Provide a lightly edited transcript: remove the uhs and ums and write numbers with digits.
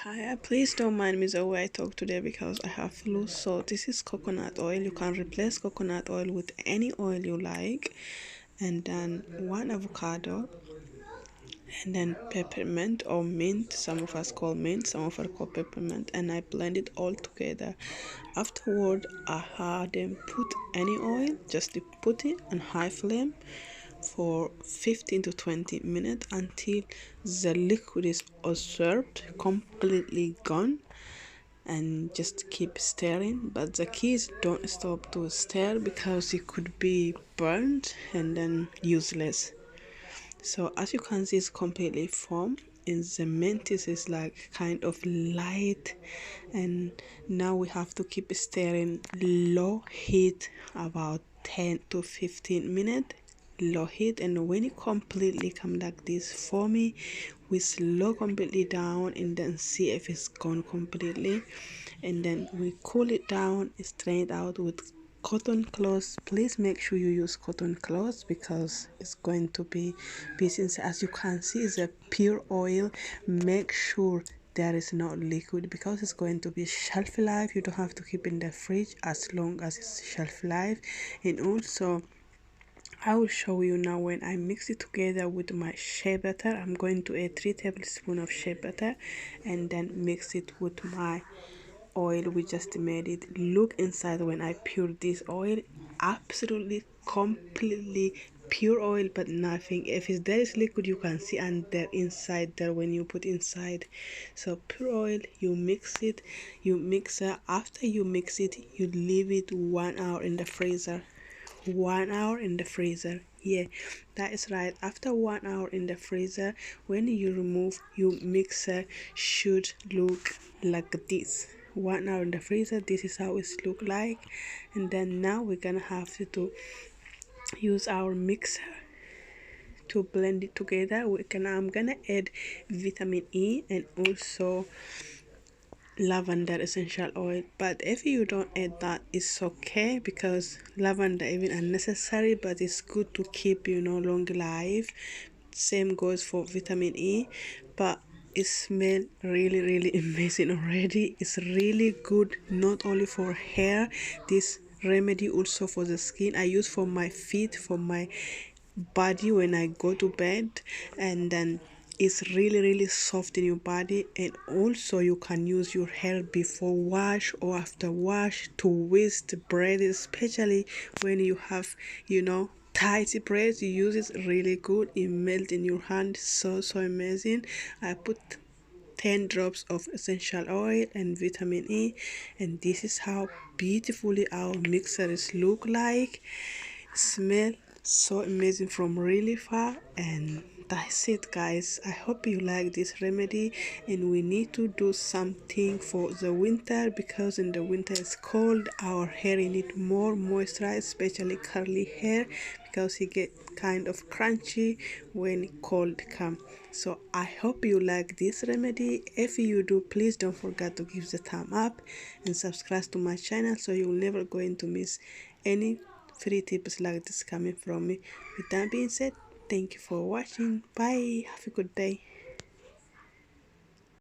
Hi, please don't mind me the way I talk today because I have flu. So this is coconut oil. You can replace coconut oil with any oil you like, and then one avocado, and then peppermint or mint. Some of us call mint, some of us call peppermint, and I blend it all together. Afterward, I had them put any oil, just to put it on high flame for 15 to 20 minutes until the liquid is absorbed, completely gone, and just keep stirring. But the key is don't stop to stir because it could be burned and then useless. So as you can see, it's completely formed, and the mantis is like kind of light, and now we have to keep stirring low heat about 10 to 15 minutes, low heat. And when it completely come like this foamy, we slow completely down and then see if it's gone completely, and then we cool it down, strain it out with cotton cloths. Please make sure you use cotton cloths because it's going to be since as you can see it's a pure oil. Make sure there is no liquid because it's going to be shelf life. You don't have to keep in the fridge as long as it's shelf life. And also I will show you now when I mix it together with my shea butter. I'm going to add 3 tablespoons of shea butter and then mix it with my oil we just made it. Look inside when I pour this oil, absolutely completely pure oil, but nothing. If there is liquid you can see and there inside there when you put inside. So pure oil, you mix it, you mix it. After you mix it, you leave it 1 hour in the freezer. 1 hour in the freezer. Yeah, that is right. After 1 hour in the freezer, when you remove, your mixer should look like this. 1 hour in the freezer, this is how it look like. And then now we're gonna have to use our mixer to blend it together. I'm gonna add vitamin E and also lavender essential oil, but if you don't add that, it's okay because lavender even unnecessary, but it's good to keep long life. Same goes for vitamin E, but it smells really amazing already. It's really good not only for hair, this remedy also for the skin. I use for my feet, for my body when I go to bed, and then it's really soft in your body. And also you can use your hair before wash or after wash to waste bread, especially when you have tighty braids. You use it really good, it melts in your hand, so amazing. I put 10 drops of essential oil and vitamin E, and this is how beautifully our mixers look like. Smell so amazing from really far. And that's it, guys. I hope you like this remedy, and we need to do something for the winter because in the winter it's cold. Our hair need more moisturize, especially curly hair, because it get kind of crunchy when cold come. So I hope you like this remedy. If you do, please don't forget to give the thumb up and subscribe to my channel so you'll never going to miss any free tips like this coming from me. With that being said, thank you for watching. Bye. Have a good day.